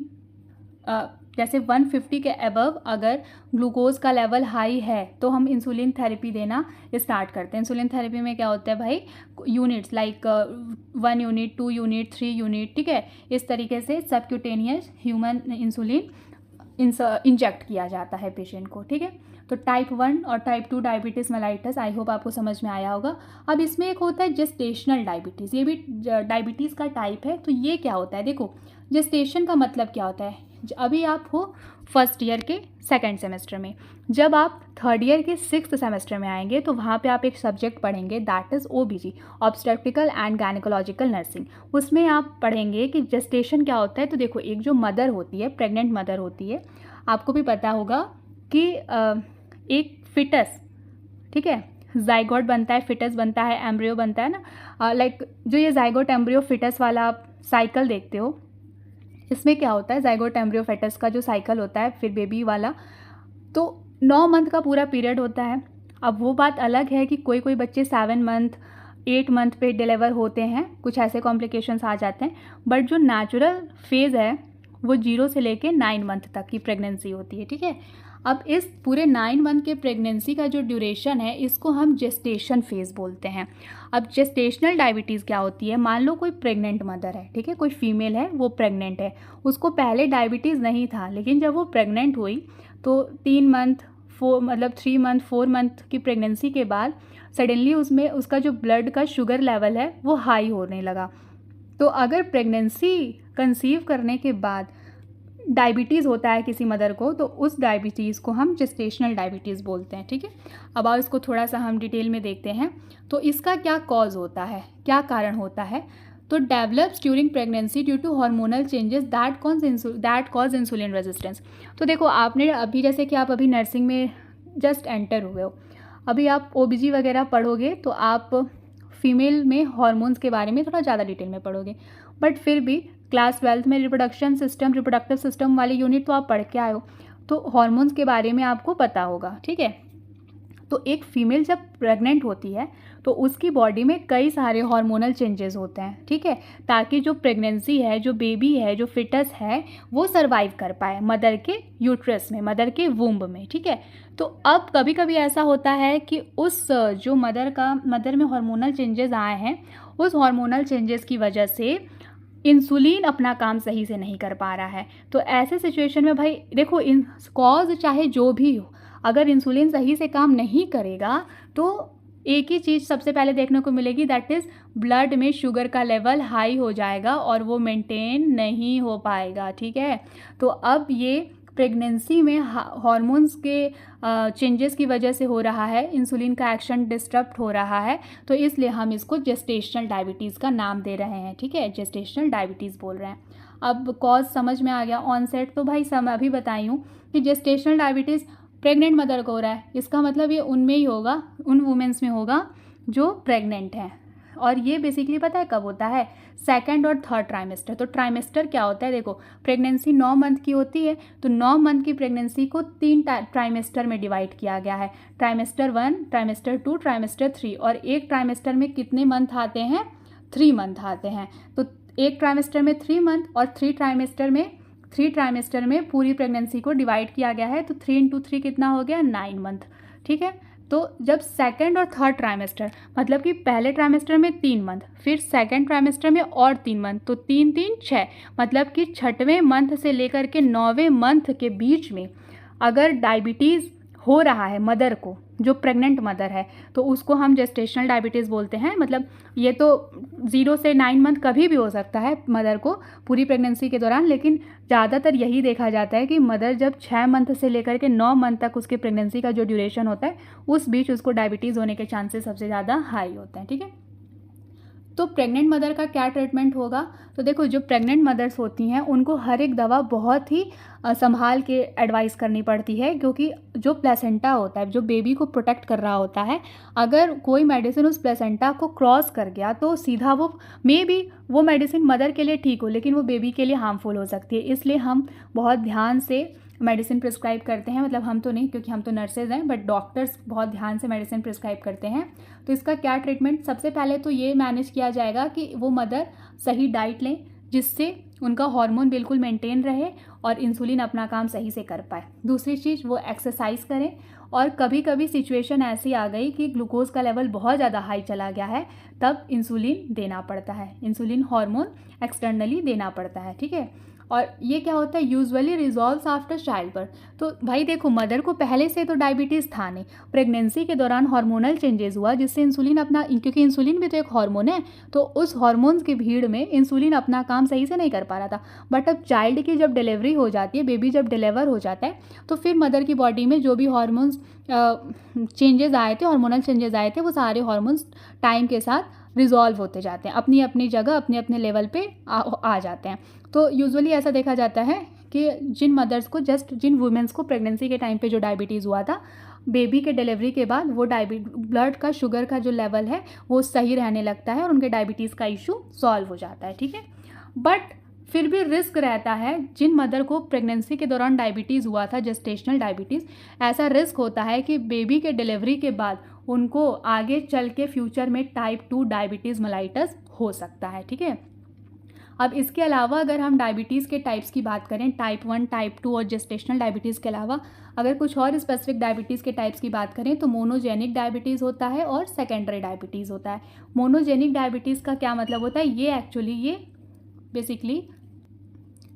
[SPEAKER 1] जैसे 150 के अबव अगर ग्लूकोज का लेवल हाई है, तो हम इंसुलिन थेरेपी देना स्टार्ट करते हैं। इंसुलिन थेरेपी में क्या होता है भाई, units like 1 unit, 2 unit, 3 unit, ठीक है, इस तरीके से सबक्यूटेनियस ह्यूमन इंसुलिन इंजेक्ट किया जाता है पेशेंट को, ठीक है। तो टाइप 1 और type 2 diabetes mellitus, I hope आपको समझ में आया होगा। अब इसमें एक होता है जेस्टेशनल डायबिटीज़, ये भी डायबिटीज़ का टाइप है। तो ये क्या होता है, देखो जेस्टेशन का मतलब क्या होता है, अभी आप हो 1st ईयर के 2nd सेमेस्टर में, जब आप 3rd ईयर के 6th सेमेस्टर में आएंगे, तो वहाँ पे आप एक सब्जेक्ट पढ़ेंगे, that is OBG, obstetrical and gynaecological nursing. उसमें आप पढ़ेंगे कि जेस्टेशन क्या होता है। तो देखो, एक जो मदर होती है, प्रेग्नेंट मदर होती है, आपको भी पता होगा कि एक फिटस, ठीक है, जाइगोट बनता है, फिटस बनता है, एम्ब्रियो बनता है ना, लाइक जो ये जाइगोट एम्ब्रियो फिटस वाला आप साइकिल देखते हो, इसमें क्या होता है, जाइगोट एम्ब्रियो फिटस का जो साइकिल होता है, फिर बेबी वाला, तो 9 मंथ का पूरा पीरियड होता है। अब वो बात अलग है कि कोई कोई बच्चे 7 मंथ, 8 मंथ पे डिलीवर होते हैं, कुछ ऐसे कॉम्प्लिकेशंस आ जाते हैं, बट जो नेचुरल फेज़ है वो 0 से लेके 9 मंथ तक की प्रेगनेंसी होती है, ठीक है। अब इस पूरे 9 मंथ के प्रेगनेंसी का जो ड्यूरेशन है, इसको हम जेस्टेशन फेज़ बोलते हैं। अब जेस्टेशनल डायबिटीज़ क्या होती है, मान लो कोई प्रेग्नेंट मदर है, ठीक है, कोई फीमेल है, वो प्रेग्नेंट है, उसको पहले डायबिटीज़ नहीं था, लेकिन जब वो प्रेग्नेंट हुई तो 3 मंथ, मतलब 3 मंथ 4 मंथ की प्रेगनेंसी के बाद सडनली उसमें उसका जो ब्लड का शुगर लेवल है वो हाई होने लगा। तो अगर प्रेगनेंसी कंसीव करने के बाद डायबिटीज़ होता है किसी मदर को, तो उस डायबिटीज़ को हम जेस्टेशनल डायबिटीज़ बोलते हैं। ठीक है, अब आओ इसको थोड़ा सा हम डिटेल में देखते हैं। तो इसका क्या कॉज होता है, क्या कारण होता है? तो develops during pregnancy due to hormonal changes that cause insulin resistance. तो देखो आपने अभी, जैसे कि आप अभी नर्सिंग में जस्ट एंटर हुए हो, अभी आप OBG वगैरह पढ़ोगे तो आप फीमेल में हार्मोन्स के बारे में थोड़ा ज़्यादा डिटेल में पढ़ोगे, बट फिर भी क्लास 12 में रिप्रोडक्टिव सिस्टम वाली यूनिट तो आप पढ़ के आए हो, तो हार्मोन्स के बारे में आपको पता होगा। ठीक है, तो एक फीमेल जब प्रेग्नेंट होती है तो उसकी बॉडी में कई सारे हार्मोनल चेंजेस होते हैं। ठीक है, ताकि जो प्रेगनेंसी है, जो बेबी है, जो फिटस है, वो सर्वाइव कर पाए मदर के यूट्रस में, मदर के वूम्ब में। ठीक है, तो अब कभी कभी ऐसा होता है कि उस जो मदर में हार्मोनल चेंजेस आए हैं, उस हार्मोनल चेंजेस की वजह से इंसुलिन अपना काम सही से नहीं कर पा रहा है। तो ऐसे सिचुएशन में भाई देखो, कॉज चाहे जो भी हो, अगर इंसुलिन सही से काम नहीं करेगा तो एक ही चीज़ सबसे पहले देखने को मिलेगी, दैट इज़ ब्लड में शुगर का लेवल हाई हो जाएगा और वो मेंटेन नहीं हो पाएगा। ठीक है, तो अब ये प्रेगनेंसी में हार्मोन्स के चेंजेस की वजह से हो रहा है, इंसुलिन का एक्शन डिस्टर्ब हो रहा है, तो इसलिए हम इसको जेस्टेशनल डायबिटीज़ का नाम दे रहे हैं। ठीक है, जेस्टेशनल डायबिटीज़ बोल रहे हैं। अब कॉज समझ में आ गया, ऑनसेट तो भाई अभी बताई हूँ कि जेस्टेशनल डायबिटीज़ प्रेग्नेंट मदर को हो रहा है, इसका मतलब ये उनमें ही होगा, उन वुमेन्स में होगा जो प्रेग्नेंट हैं। और ये बेसिकली पता है कब होता है? सेकंड और थर्ड ट्राइमेस्टर। तो ट्राइमेस्टर क्या होता है? देखो, प्रेगनेंसी 9 मंथ की होती है, तो 9 मंथ की प्रेगनेंसी को 3 ट्राइमेस्टर में डिवाइड किया गया है, ट्राइमेस्टर 1, ट्राइमेस्टर 2, ट्राइमेस्टर 3। और एक ट्राइमेस्टर में कितने मंथ आते हैं? 3 मंथ आते हैं। तो एक ट्राइमेस्टर में 3 मंथ और 3 ट्राइमेस्टर में पूरी प्रेगनेंसी को डिवाइड किया गया है, तो 3 इंटू 3 कितना हो गया? 9 मंथ। ठीक है, तो जब सेकंड और थर्ड ट्राइमेस्टर, मतलब कि पहले ट्राइमेस्टर में 3 मंथ, फिर सेकंड ट्राइमेस्टर में और 3 मंथ, तो 3 3 6, मतलब कि 6वें मंथ से लेकर के 9वें मंथ के बीच में अगर डायबिटीज़ हो रहा है मदर को, जो प्रेग्नेंट मदर है, तो उसको हम जेस्टेशनल डायबिटीज़ बोलते हैं। मतलब ये तो 0 से 9 मंथ कभी भी हो सकता है मदर को पूरी प्रेगनेंसी के दौरान, लेकिन ज़्यादातर यही देखा जाता है कि मदर जब 6 मंथ से लेकर के 9 मंथ तक उसके प्रेगनेंसी का जो ड्यूरेशन होता है, उस बीच उसको डायबिटीज़ होने के चांसेस सबसे ज़्यादा हाई होते हैं। ठीक है, तो प्रेग्नेंट मदर का क्या ट्रीटमेंट होगा? तो देखो, जो प्रेग्नेंट मदर्स होती हैं उनको हर एक दवा बहुत ही संभाल के एडवाइस करनी पड़ती है, क्योंकि जो प्लेसेंटा होता है, जो बेबी को प्रोटेक्ट कर रहा होता है, अगर कोई मेडिसिन उस प्लेसेंटा को क्रॉस कर गया तो सीधा वो मेडिसिन मदर के लिए ठीक हो, लेकिन वो बेबी के लिए हार्मफुल हो सकती है। इसलिए हम बहुत ध्यान से मेडिसिन प्रिस्क्राइब करते हैं, मतलब हम तो नहीं, क्योंकि हम तो नर्सेज हैं, बट डॉक्टर्स बहुत ध्यान से मेडिसिन प्रिस्क्राइब करते हैं। तो इसका क्या ट्रीटमेंट? सबसे पहले तो ये मैनेज किया जाएगा कि वो मदर सही डाइट लें, जिससे उनका हार्मोन बिल्कुल मेंटेन रहे और इंसुलिन अपना काम सही से कर पाए। दूसरी चीज़, वो एक्सरसाइज करें, और कभी कभी सिचुएशन ऐसी आ गई कि ग्लूकोज का लेवल बहुत ज़्यादा हाई चला गया है, तब इंसुलिन देना पड़ता है, इंसुलिन हार्मोन एक्सटर्नली देना पड़ता है। ठीक है, और ये क्या होता है? Usually resolves after child birth. तो भाई देखो, मदर को पहले से तो डायबिटीज़ था नहीं, प्रेगनेंसी के दौरान हार्मोनल चेंजेस हुआ, जिससे इंसुलिन अपना, क्योंकि इंसुलिन भी तो एक हार्मोन है, तो उस हार्मोन्स की भीड़ में इंसुलिन अपना काम सही से नहीं कर पा रहा था। बट अब चाइल्ड की जब डिलीवरी हो जाती है, बेबी जब डिलीवर हो जाता है, तो फिर मदर की बॉडी में जो भी हार्मोन्स चेंजेस आए थे, हार्मोनल चेंजेस आए थे, वो सारे हार्मोन्स टाइम के साथ रिजॉल्व होते जाते हैं, अपनी अपनी जगह, अपने अपने लेवल पे आ जाते हैं। तो यूजुअली ऐसा देखा जाता है कि जिन वुमेन्स को प्रेगनेंसी के टाइम पे जो डायबिटीज़ हुआ था, बेबी के डिलीवरी के बाद वो ब्लड का शुगर का जो लेवल है वो सही रहने लगता है और उनके डायबिटीज़ का इशू सॉल्व हो जाता है। ठीक है, बट फिर भी रिस्क रहता है, जिन मदर को प्रेगनेंसी के दौरान डायबिटीज़ हुआ था, जेस्टेशनल डायबिटीज़, ऐसा रिस्क होता है कि बेबी के डिलीवरी के बाद उनको आगे चल के फ्यूचर में टाइप 2 डायबिटीज़ मेलाइटस हो सकता है। ठीक है, अब इसके अलावा अगर हम डायबिटीज़ के टाइप्स की बात करें, टाइप 1, टाइप 2 और जेस्टेशनल डायबिटीज़ के अलावा अगर कुछ और स्पेसिफिक डायबिटीज़ के टाइप्स की बात करें, तो मोनोजेनिक डायबिटीज़ होता है और सेकेंडरी डायबिटीज़ होता है। मोनोजेनिक डायबिटीज़ का क्या मतलब होता है? ये बेसिकली,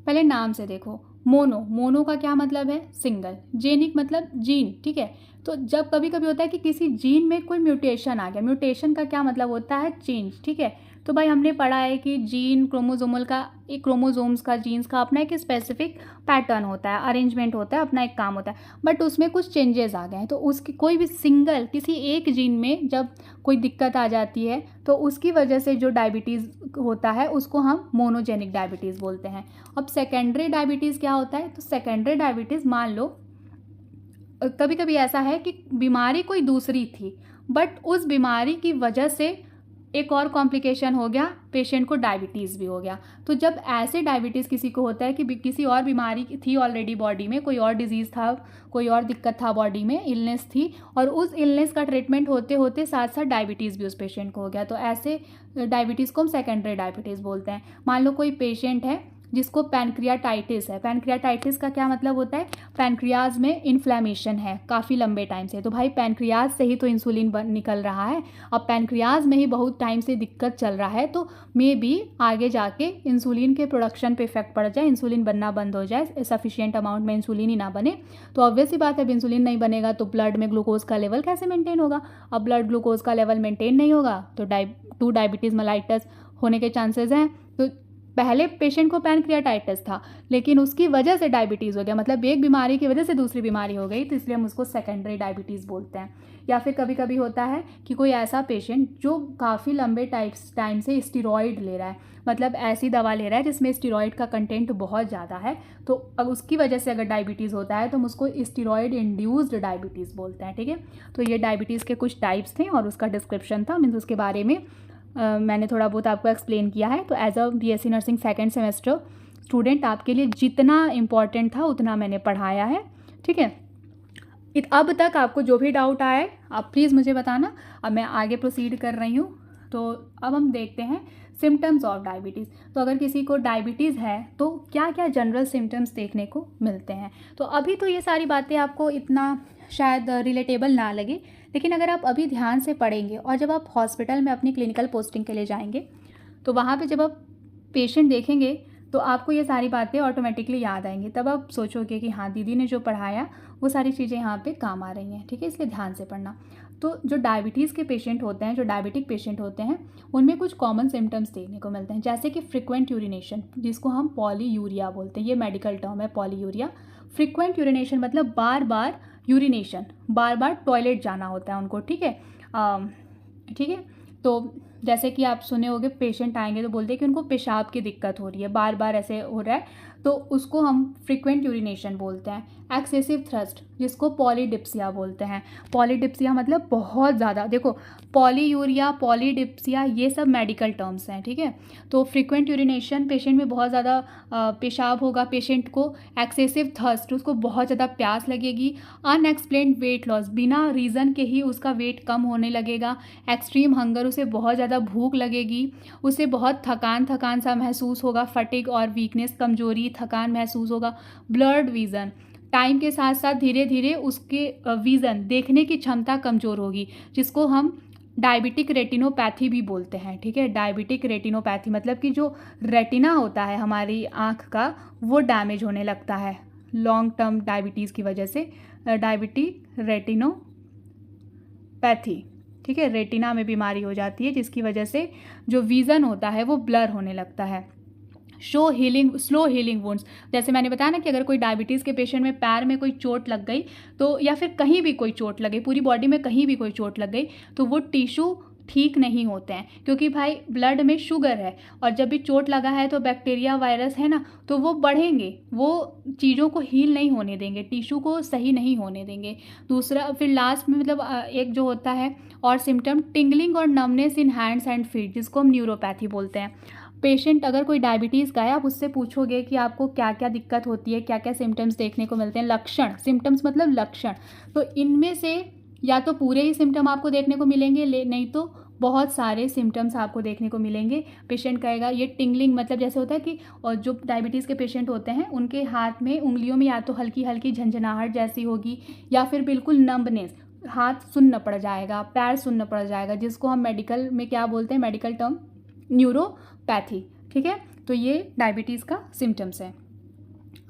[SPEAKER 1] पहले नाम से देखो, मोनो का क्या मतलब है? सिंगल। जेनिक मतलब जीन, ठीक है। तो जब कभी कभी होता है कि किसी जीन में कोई म्यूटेशन आ गया, म्यूटेशन का क्या मतलब होता है? चेंज, ठीक है। तो भाई हमने पढ़ा है कि जीन क्रोमोसोमल का, एक क्रोमोसोम्स का, जीन्स का अपना एक स्पेसिफिक पैटर्न होता है, अरेंजमेंट होता है, अपना एक काम होता है, बट उसमें कुछ चेंजेस आ गए हैं। तो उसकी कोई भी सिंगल किसी एक जीन में जब कोई दिक्कत आ जाती है तो उसकी वजह से जो डायबिटीज़ होता है उसको हम मोनोजेनिक डायबिटीज़ बोलते हैं। अब सेकेंडरी डायबिटीज़ क्या होता है? तो सेकेंडरी डायबिटीज़, मान लो कभी कभी ऐसा है कि बीमारी कोई दूसरी थी, बट उस बीमारी की वजह से एक और कॉम्प्लिकेशन हो गया, पेशेंट को डायबिटीज़ भी हो गया। तो जब ऐसे डायबिटीज़ किसी को होता है कि किसी और बीमारी थी ऑलरेडी बॉडी में, कोई और डिजीज़ था, कोई और दिक्कत था बॉडी में, इलनेस थी, और उस इलनेस का ट्रीटमेंट होते होते साथ साथ डायबिटीज़ भी उस पेशेंट को हो गया, तो ऐसे डायबिटीज़ को हम सेकेंडरी डायबिटीज़ बोलते हैं। मान लो कोई पेशेंट है जिसको पैनक्रियाटाइटिस है। पैनक्रियाटाइटिस का क्या मतलब होता है? पैनक्रियाज में इन्फ्लेमेशन है काफ़ी लंबे टाइम से। तो भाई पैनक्रियाज से ही तो इंसुलिन निकल रहा है, अब पैनक्रियाज में ही बहुत टाइम से दिक्कत चल रहा है, तो मे भी आगे जाके इंसुलिन के प्रोडक्शन पे इफेक्ट पड़ जाए, इंसुलिन बनना बंद हो जाए, सफिशिएंट अमाउंट में इंसुलिन ही ना बने। तो ऑब्वियस ही बात है, अब इंसुलिन नहीं बनेगा तो ब्लड में ग्लूकोज का लेवल कैसे मेंटेन होगा? अब ब्लड ग्लूकोज का लेवल मेंटेन नहीं होगा तो डायबिटीज़ मेलाइटस होने के चांसेस हैं। तो पहले पेशेंट को पैनक्रियाटाइटिस था, लेकिन उसकी वजह से डायबिटीज़ हो गया, मतलब एक बीमारी की वजह से दूसरी बीमारी हो गई, तो इसलिए हम उसको सेकेंडरी डायबिटीज़ बोलते हैं। या फिर कभी कभी होता है कि कोई ऐसा पेशेंट जो काफ़ी लंबे टाइम से स्टीरॉयड ले रहा है, मतलब ऐसी दवा ले रहा है जिसमें स्टीरॉयड का कंटेंट बहुत ज़्यादा है, तो अब उसकी वजह से अगर डायबिटीज़ होता है तो हम उसको स्टीरॉयड इंड्यूस्ड डायबिटीज़ बोलते हैं, ठीक है। तो ये डायबिटीज़ के कुछ टाइप्स थे और उसका डिस्क्रिप्शन था, मीन्स उसके बारे में मैंने थोड़ा बहुत आपको एक्सप्लेन किया है। तो as a BSc nursing second semester student आपके लिए जितना इम्पॉर्टेंट था उतना मैंने पढ़ाया है, ठीक है। अब तक आपको जो भी डाउट आए आप प्लीज़ मुझे बताना। अब मैं आगे प्रोसीड कर रही हूँ। तो अब हम देखते हैं सिम्टम्स ऑफ डायबिटीज़। तो अगर किसी को डायबिटीज़ है तो क्या क्या जनरल सिम्टम्स देखने को मिलते हैं। तो अभी तो ये सारी बातें आपको इतना शायद रिलेटेबल ना लगे, लेकिन अगर आप अभी ध्यान से पढ़ेंगे और जब आप हॉस्पिटल में अपनी क्लिनिकल पोस्टिंग के लिए जाएंगे तो वहाँ पे जब आप पेशेंट देखेंगे तो आपको ये सारी बातें ऑटोमेटिकली याद आएंगी। तब आप सोचोगे कि हाँ, दीदी ने जो पढ़ाया वो सारी चीज़ें यहाँ पे काम आ रही हैं, ठीक है। इसलिए ध्यान से पढ़ना। तो जो डायबिटीज़ के पेशेंट होते हैं, जो डायबिटिक पेशेंट होते हैं, उनमें कुछ कॉमन सिम्टम्स देखने को मिलते हैं, जैसे कि फ्रिक्वेंट यूरिनेशन, जिसको हम पॉलीयूरिया बोलते हैं, ये मेडिकल टर्म है पॉलीयूरिया। फ्रिक्वेंट यूरिनेशन मतलब बार बार यूरिनेशन, बार बार टॉयलेट जाना होता है उनको, ठीक है। ठीक है। तो जैसे कि आप सुने होंगे पेशेंट आएंगे तो बोलते हैं कि उनको पेशाब की दिक्कत हो रही है, बार बार ऐसे हो रहा है, तो उसको हम फ्रिक्वेंट यूरिनेशन बोलते हैं। एक्सेसिव थ्रस्ट, जिसको पॉलीडिप्सिया बोलते हैं। पॉलीडिप्सिया मतलब बहुत ज़्यादा, देखो पॉलीयूरिया, पॉलीडिप्सिया ये सब मेडिकल टर्म्स हैं, ठीक है। तो फ्रिक्वेंट यूरिनेशन, पेशेंट में बहुत ज़्यादा पेशाब होगा, पेशेंट को एक्सेसिव थर्स्ट, उसको बहुत ज़्यादा प्यास लगेगी। अनएक्सप्लेन्ड वेट लॉस, बिना रीज़न के ही उसका वेट कम होने लगेगा। एक्सट्रीम हंगर, उसे बहुत ज़्यादा भूख लगेगी, उसे बहुत थकान सा महसूस होगा, फटिग और वीकनेस, कमजोरी, थकान महसूस होगा। ब्लर्ड विज़न, टाइम के साथ साथ धीरे धीरे उसके विज़न, देखने की क्षमता कमज़ोर होगी, जिसको हम डायबिटिक रेटिनोपैथी भी बोलते हैं, ठीक है। डायबिटिक रेटिनोपैथी मतलब कि जो रेटिना होता है हमारी आँख का, वो डैमेज होने लगता है लॉन्ग टर्म डायबिटीज़ की वजह से। डायबिटिक रेटिनोपैथी, ठीक है, रेटिना में बीमारी हो जाती है जिसकी वजह से जो विज़न होता है वो ब्लर होने लगता है। स्लो हीलिंग वुंड्स, जैसे मैंने बताया ना कि अगर कोई डायबिटीज़ के पेशेंट में पैर में कोई चोट लग गई तो, या फिर कहीं भी कोई चोट लगे, पूरी बॉडी में कहीं भी कोई चोट लग गई, तो वो टिश्यू ठीक नहीं होते हैं, क्योंकि भाई ब्लड में शुगर है, और जब भी चोट लगा है तो बैक्टीरिया वायरस है ना, तो वो बढ़ेंगे, वो चीज़ों को हील नहीं होने देंगे, टिश्यू को सही नहीं होने देंगे। दूसरा फिर लास्ट में मतलब एक जो होता है और सिम्टम, टिंगलिंग और numbness in hands and feet, जिसको हम न्यूरोपैथी बोलते हैं। पेशेंट अगर कोई डायबिटीज़ का है, आप उससे पूछोगे कि आपको क्या क्या दिक्कत होती है, क्या क्या सिम्टम्स देखने को मिलते हैं, लक्षण, सिम्टम्स मतलब लक्षण, तो इनमें से या तो पूरे ही सिम्टम आपको देखने को मिलेंगे, नहीं तो बहुत सारे सिम्टम्स आपको देखने को मिलेंगे। पेशेंट कहेगा ये टिंगलिंग, मतलब जैसे होता है कि, और जो डायबिटीज़ के पेशेंट होते हैं उनके हाथ में, उंगलियों में या तो हल्की हल्की झंझनाहट जैसी होगी, या फिर बिल्कुल नंबनेस, हाथ सुन्न पड़ जाएगा, पैर सुन्न पड़ जाएगा, जिसको हम मेडिकल में क्या बोलते हैं, मेडिकल टर्म न्यूरोपैथी, ठीक है। तो ये डायबिटीज़ का सिम्टम्स है।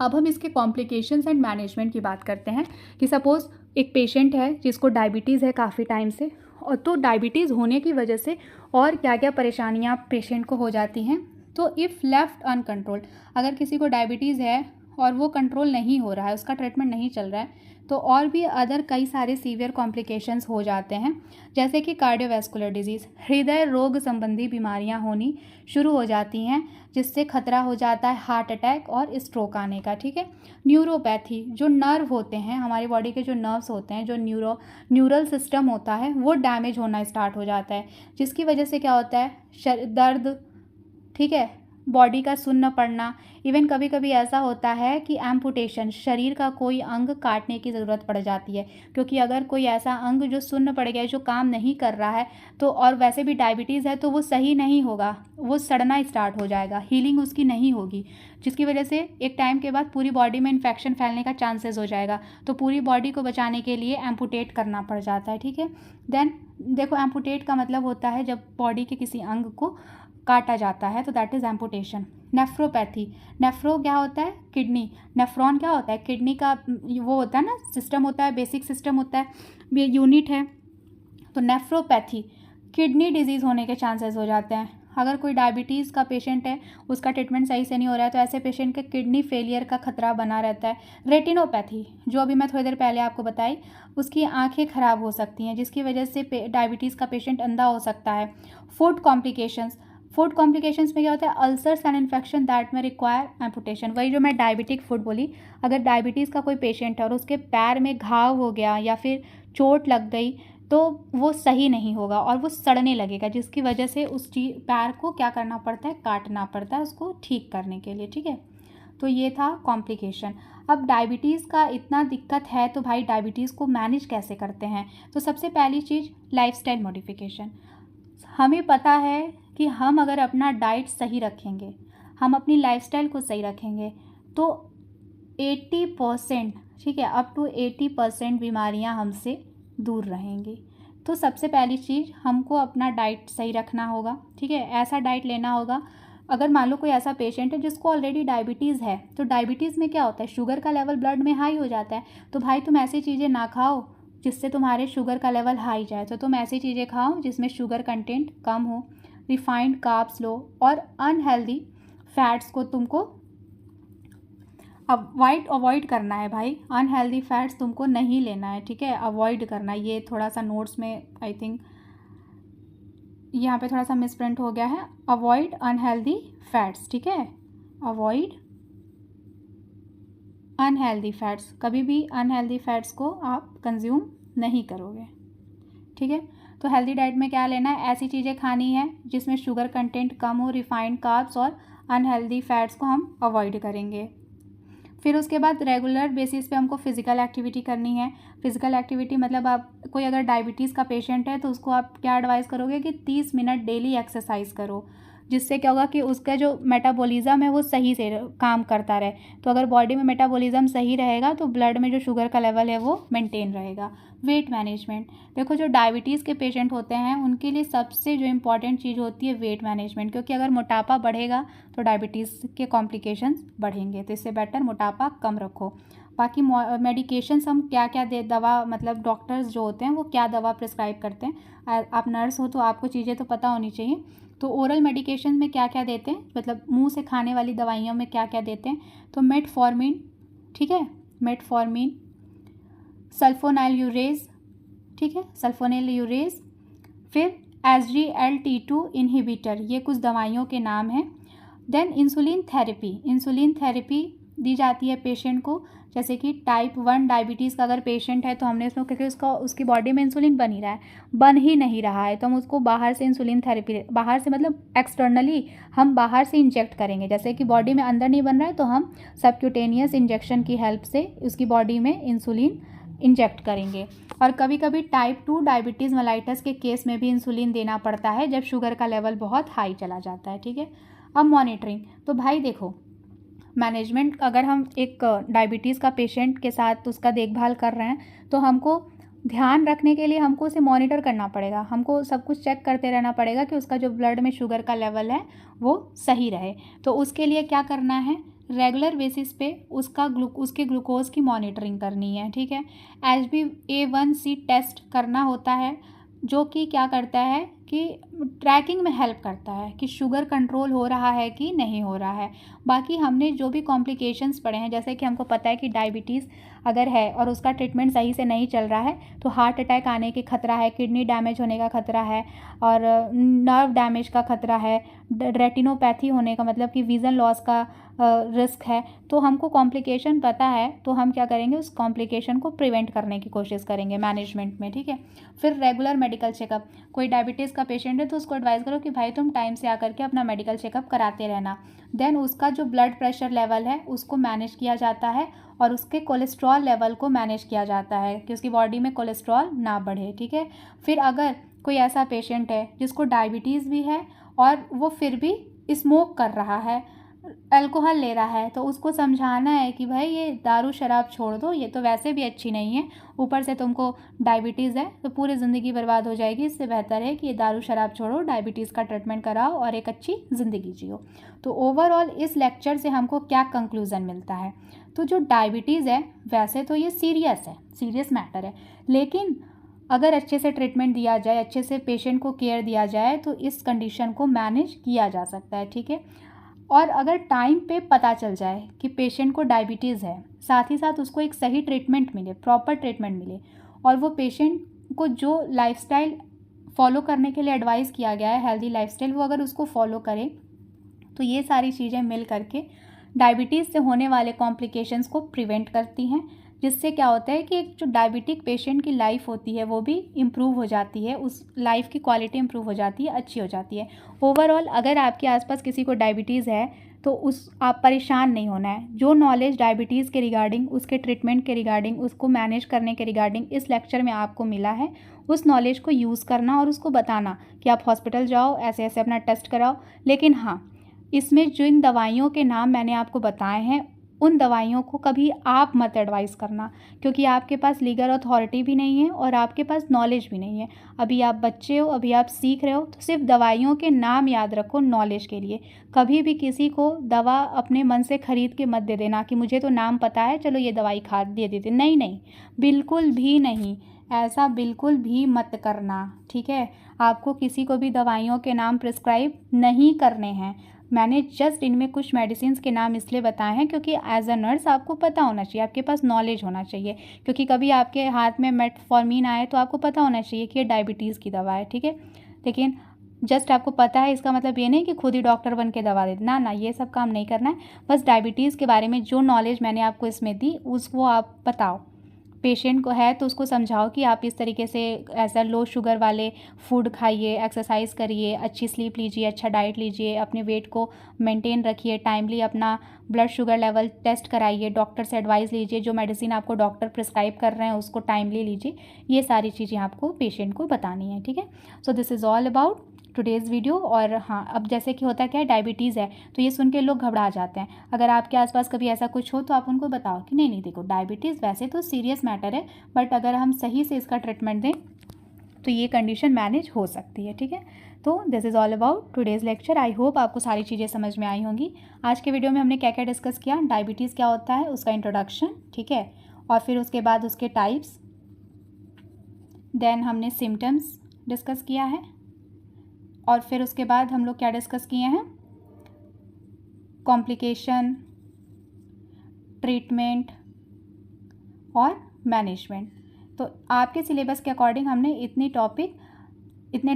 [SPEAKER 1] अब हम इसके कॉम्प्लिकेशंस एंड मैनेजमेंट की बात करते हैं कि सपोज़ एक पेशेंट है जिसको डायबिटीज़ है काफ़ी टाइम से, और तो डायबिटीज़ होने की वजह से और क्या क्या परेशानियां पेशेंट को हो जाती हैं। तो इफ़ लेफ्ट अनकंट्रोल्ड, अगर किसी को डायबिटीज़ है और वो कंट्रोल नहीं हो रहा है, उसका ट्रीटमेंट नहीं चल रहा है, तो और भी अदर कई सारे सीवियर कॉम्प्लिकेशंस हो जाते हैं, जैसे कि कार्डियोवैस्कुलर डिजीज़, हृदय रोग संबंधी बीमारियां होनी शुरू हो जाती हैं, जिससे खतरा हो जाता है हार्ट अटैक और स्ट्रोक आने का। ठीक है। न्यूरोपैथी, जो नर्व होते हैं हमारी बॉडी के, जो नर्व्स होते हैं, जो न्यूरल सिस्टम होता है, वो डैमेज होना स्टार्ट हो जाता है, जिसकी वजह से क्या होता है, दर्द, ठीक है, बॉडी का सुन्न पड़ना, इवन कभी कभी ऐसा होता है कि एम्पुटेशन, शरीर का कोई अंग काटने की ज़रूरत पड़ जाती है, क्योंकि अगर कोई ऐसा अंग जो सुन्न पड़ गया है, जो काम नहीं कर रहा है, तो और वैसे भी डायबिटीज़ है तो वो सही नहीं होगा, वो सड़ना स्टार्ट हो जाएगा, हीलिंग उसकी नहीं होगी, जिसकी वजह से एक टाइम के बाद पूरी बॉडी में इन्फेक्शन फैलने का चांसेस हो जाएगा। तो पूरी बॉडी को बचाने के लिए एम्पुटेट करना पड़ जाता है। ठीक है। देन देखो, एम्पुटेट का मतलब होता है जब बॉडी के किसी अंग को काटा जाता है, तो that is amputation. Nephropathy, nephro क्या होता है, किडनी, नेफ्रॉन क्या होता है, किडनी का वो होता है ना, सिस्टम होता है, बेसिक सिस्टम होता है, ये यूनिट है। तो नेफ्रोपैथी, किडनी डिजीज़ होने के चांसेस हो जाते हैं। अगर कोई डायबिटीज़ का पेशेंट है, उसका ट्रीटमेंट सही से नहीं हो रहा है, तो ऐसे पेशेंट के किडनी फेलियर का खतरा बना रहता है। रेटिनोपैथी, जो अभी मैं थोड़ी देर पहले आपको बताई, उसकी आंखें खराब हो सकती हैं, जिसकी वजह से डायबिटीज़ का पेशेंट अंधा हो सकता है। फूड कॉम्प्लिकेशंस, फूड कॉम्प्लिकेशंस में क्या होता है, अल्सर्स एंड इन्फेक्शन दैट में रिक्वायर एम्पुटेशन। वही जो मैं डायबिटिक फूड बोली, अगर डायबिटीज़ का कोई पेशेंट है और उसके पैर में घाव हो गया या फिर चोट लग गई, तो वो सही नहीं होगा और वो सड़ने लगेगा, जिसकी वजह से उस पैर को क्या करना पड़ता है, काटना पड़ता है उसको ठीक करने के लिए। ठीक है। तो ये था कॉम्प्लिकेशन। अब डायबिटीज़ का इतना दिक्कत है, तो भाई डायबिटीज़ को मैनेज कैसे करते हैं। तो सबसे पहली चीज़, लाइफस्टाइल मॉडिफिकेशन। हमें पता है कि हम अगर अपना डाइट सही रखेंगे, हम अपनी लाइफस्टाइल को सही रखेंगे, तो 80%, ठीक है, अप टू 80% बीमारियां हमसे दूर रहेंगी। तो सबसे पहली चीज़, हमको अपना डाइट सही रखना होगा। ठीक है। ऐसा डाइट लेना होगा, अगर मान लो कोई ऐसा पेशेंट है जिसको ऑलरेडी डायबिटीज़ है, तो डायबिटीज़ में क्या होता है, शुगर का लेवल ब्लड में हाई हो जाता है। तो भाई तुम ऐसी चीज़ें ना खाओ जिससे तुम्हारे शुगर का लेवल हाई जाए। तो तुम ऐसी चीज़ें खाओ जिसमें शुगर कंटेंट कम हो, रिफाइंड कार्ब्स लो, और अनहेल्दी फैट्स को तुमको अवॉइड करना है भाई। अनहेल्दी फैट्स तुमको नहीं लेना है। ठीक है, अवॉइड करना है। ये थोड़ा सा नोट्स में आई थिंक यहाँ पे थोड़ा सा मिसप्रिंट हो गया है, अवॉइड अनहेल्दी फैट्स। ठीक है, अवॉइड अनहेल्दी फैट्स, कभी भी अनहेल्दी फैट्स को आप कंज्यूम नहीं करोगे। ठीक है। तो हेल्दी डाइट में क्या लेना है, ऐसी चीज़ें खानी है जिसमें शुगर कंटेंट कम हो, रिफाइंड कार्ब्स और अनहेल्दी फैट्स को हम अवॉइड करेंगे। फिर उसके बाद रेगुलर बेसिस पे हमको फिज़िकल एक्टिविटी करनी है। फिज़िकल एक्टिविटी मतलब आप कोई अगर डायबिटीज़ का पेशेंट है, तो उसको आप क्या एडवाइस करोगे कि 30 मिनट डेली एक्सरसाइज करो, जिससे क्या होगा कि उसका जो मेटाबॉलिज्म है वो सही से काम करता रहे। तो अगर बॉडी में मेटाबॉलिज्म सही रहेगा, तो ब्लड में जो शुगर का लेवल है वो मेंटेन रहेगा। वेट मैनेजमेंट, देखो जो डायबिटीज़ के पेशेंट होते हैं उनके लिए सबसे जो इम्पॉर्टेंट चीज़ होती है वेट मैनेजमेंट, क्योंकि अगर मोटापा बढ़ेगा तो डायबिटीज़ के कॉम्प्लिकेशंस बढ़ेंगे। तो इससे बेटर मोटापा कम रखो। बाकी मेडिकेशंस हम क्या क्या दवा, मतलब डॉक्टर्स जो होते हैं वो क्या दवा प्रिस्क्राइब करते हैं, आप नर्स हो तो आपको चीज़ें तो पता होनी चाहिए। तो ओरल मेडिकेशन में क्या क्या देते हैं, मतलब मुंह से खाने वाली दवाइयों में क्या क्या देते हैं, तो मेटफॉर्मिन, ठीक है, मेटफॉर्मिन, सल्फोनाइल यूरेज, ठीक है, सल्फोनाइल यूरेज, फिर SGLT2 इनहिबिटर, ये कुछ दवाइयों के नाम हैं। देन इंसुलिन थेरेपी दी जाती है पेशेंट को, जैसे कि टाइप 1 डायबिटीज़ का अगर पेशेंट है, तो हमने उसको, क्योंकि उसकी बॉडी में इंसुलिन बन ही नहीं रहा है, तो हम उसको बाहर से इंसुलिन थेरेपी, बाहर से मतलब एक्सटर्नली हम बाहर से इंजेक्ट करेंगे। जैसे कि बॉडी में अंदर नहीं बन रहा है, तो हम सबक्यूटेनियस इंजेक्शन की हेल्प से उसकी बॉडी में इंसुलिन इंजेक्ट करेंगे। और कभी कभी टाइप 2 डायबिटीज़ मेलाइटस के केस में भी इंसुलिन देना पड़ता है, जब शुगर का लेवल बहुत हाई चला जाता है। ठीक है। अब मॉनिटरिंग, तो भाई देखो, मैनेजमेंट, अगर हम एक डायबिटीज़ का पेशेंट के साथ उसका देखभाल कर रहे हैं, तो हमको ध्यान रखने के लिए हमको उसे मॉनिटर करना पड़ेगा, हमको सब कुछ चेक करते रहना पड़ेगा कि उसका जो ब्लड में शुगर का लेवल है वो सही रहे। तो उसके लिए क्या करना है, रेगुलर बेसिस पे उसके ग्लूकोज की मॉनिटरिंग करनी है, ठीक है। HbA1c टेस्ट करना होता है, जो कि क्या करता है कि ट्रैकिंग में हेल्प करता है कि शुगर कंट्रोल हो रहा है कि नहीं हो रहा है। बाकी हमने जो भी कॉम्प्लिकेशंस पढ़े हैं, जैसे कि हमको पता है कि डायबिटीज़ अगर है और उसका ट्रीटमेंट सही से नहीं चल रहा है तो हार्ट अटैक आने के खतरा है, किडनी डैमेज होने का खतरा है और नर्व डैमेज का खतरा है, रेटिनोपैथी होने का मतलब कि विज़न लॉस का रिस्क है। तो हमको कॉम्प्लिकेशन पता है तो हम क्या करेंगे, उस कॉम्प्लिकेशन को प्रिवेंट करने की कोशिश करेंगे मैनेजमेंट में, ठीक है। फिर रेगुलर मेडिकल चेकअप, कोई डायबिटीज़ का पेशेंट है तो उसको एडवाइस करो कि भाई तुम टाइम से आकर के अपना मेडिकल चेकअप कराते रहना। देन उसका जो ब्लड प्रेशर लेवल है उसको मैनेज किया जाता है और उसके कोलेस्ट्रॉल लेवल को मैनेज किया जाता है कि उसकी बॉडी में कोलेस्ट्रॉल ना बढ़े, ठीक है। फिर अगर कोई ऐसा पेशेंट है जिसको डायबिटीज़ भी है और वो फिर भी स्मोक कर रहा है, अल्कोहल ले रहा है, तो उसको समझाना है कि भाई ये दारू शराब छोड़ दो, ये तो वैसे भी अच्छी नहीं है, ऊपर से तुमको डायबिटीज़ है तो पूरी ज़िंदगी बर्बाद हो जाएगी। इससे बेहतर है कि ये दारू शराब छोड़ो, डायबिटीज़ का ट्रीटमेंट कराओ और एक अच्छी ज़िंदगी जियो। तो ओवरऑल इस लेक्चर से हमको क्या कंक्लूज़न मिलता है, तो जो डायबिटीज़ है वैसे तो ये सीरियस मैटर है, लेकिन अगर अच्छे से ट्रीटमेंट दिया जाए, अच्छे से पेशेंट को केयर दिया जाए तो इस कंडीशन को मैनेज किया जा सकता है, ठीक है। और अगर टाइम पे पता चल जाए कि पेशेंट को डायबिटीज़ है, साथ ही साथ उसको एक सही ट्रीटमेंट मिले, प्रॉपर ट्रीटमेंट मिले और वो पेशेंट को जो लाइफस्टाइल फॉलो करने के लिए एडवाइस किया गया है, हेल्दी लाइफस्टाइल, वो अगर उसको फॉलो करे तो ये सारी चीज़ें मिल करके डायबिटीज़ से होने वाले कॉम्प्लिकेशंस को प्रिवेंट करती हैं, जिससे क्या होता है कि एक जो डायबिटिक पेशेंट की लाइफ होती है वो भी इम्प्रूव हो जाती है, उस लाइफ की क्वालिटी इम्प्रूव हो जाती है, अच्छी हो जाती है। ओवरऑल अगर आपके आसपास किसी को डायबिटीज़ है तो आप परेशान नहीं होना है। जो नॉलेज डायबिटीज़ के रिगार्डिंग, उसके ट्रीटमेंट के रिगार्डिंग, उसको मैनेज करने के रिगार्डिंग इस लेक्चर में आपको मिला है, उस नॉलेज को यूज़ करना और उसको बताना कि आप हॉस्पिटल जाओ, ऐसे ऐसे अपना टेस्ट कराओ। लेकिन हाँ, इसमें जिन दवाइयों के नाम मैंने आपको बताए हैं उन दवाइयों को कभी आप मत एडवाइस करना, क्योंकि आपके पास लीगल अथॉरिटी भी नहीं है और आपके पास नॉलेज भी नहीं है। अभी आप बच्चे हो, अभी आप सीख रहे हो, तो सिर्फ दवाइयों के नाम याद रखो नॉलेज के लिए। कभी भी किसी को दवा अपने मन से ख़रीद के मत दे देना कि मुझे तो नाम पता है चलो ये दवाई खा दे देते, नहीं नहीं, बिल्कुल भी नहीं, ऐसा बिल्कुल भी मत करना, ठीक है। आपको किसी को भी दवाइयों के नाम प्रिस्क्राइब नहीं करने हैं। मैंने जस्ट इनमें कुछ मेडिसिन के नाम इसलिए बताए हैं क्योंकि एज अ नर्स आपको पता होना चाहिए, आपके पास नॉलेज होना चाहिए, क्योंकि कभी आपके हाथ में मेटफॉर्मिन आए तो आपको पता होना चाहिए कि ये डायबिटीज़ की दवा है, ठीक है। लेकिन जस्ट आपको पता है इसका मतलब ये नहीं कि खुद ही डॉक्टर बन के दवा दे ना ना, ये सब काम नहीं करना है। बस डायबिटीज़ के बारे में जो नॉलेज मैंने आपको इसमें दी उसको आप बताओ, पेशेंट को है तो उसको समझाओ कि आप इस तरीके से ऐसा लो शुगर वाले फूड खाइए, एक्सरसाइज करिए, अच्छी स्लीप लीजिए, अच्छा डाइट लीजिए, अपने वेट को मेंटेन रखिए, टाइमली अपना ब्लड शुगर लेवल टेस्ट कराइए, डॉक्टर से एडवाइस लीजिए, जो मेडिसिन आपको डॉक्टर प्रिस्क्राइब कर रहे हैं उसको टाइमली लीजिए। ये सारी चीज़ें आपको पेशेंट को बतानी है, ठीक है। So this is all about today's video. और हाँ, अब जैसे कि होता क्या है, डायबिटीज़ है तो ये सुन के लोग घबरा जाते हैं। अगर आपके आसपास कभी ऐसा कुछ हो तो आप उनको बताओ कि नहीं नहीं देखो, डायबिटीज़ वैसे तो सीरियस मैटर है, बट अगर हम सही से इसका ट्रीटमेंट दें तो ये कंडीशन मैनेज हो सकती है, ठीक है। तो this is all about today's lecture. I hope आपको सारी चीज़ें समझ में आई होंगी। आज के वीडियो में हमने क्या क्या डिस्कस किया, डायबिटीज़ क्या होता है, उसका इंट्रोडक्शन, ठीक है, और फिर उसके बाद उसके टाइप्स, देन हमने सिम्टम्स डिस्कस किया है, और फिर उसके बाद हम लोग क्या डिस्कस किए हैं, कॉम्प्लिकेशन, ट्रीटमेंट और मैनेजमेंट। तो आपके सिलेबस के अकॉर्डिंग हमने इतने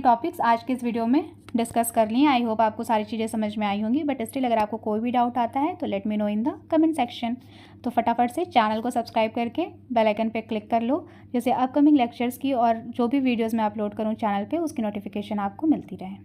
[SPEAKER 1] टॉपिक्स आज के इस वीडियो में डिस्कस कर लिए। आई होप आपको सारी चीज़ें समझ में आई होंगी, बट स्टिल अगर आपको कोई भी डाउट आता है तो let me know in the comment section. तो फटाफट से चैनल को सब्सक्राइब करके बेल आइकन पे क्लिक कर लो, जैसे अपकमिंग लेक्चर्स की और जो भी वीडियोज़ मैं अपलोड करूँ चैनल पे उसकी नोटिफिकेशन आपको मिलती रहे।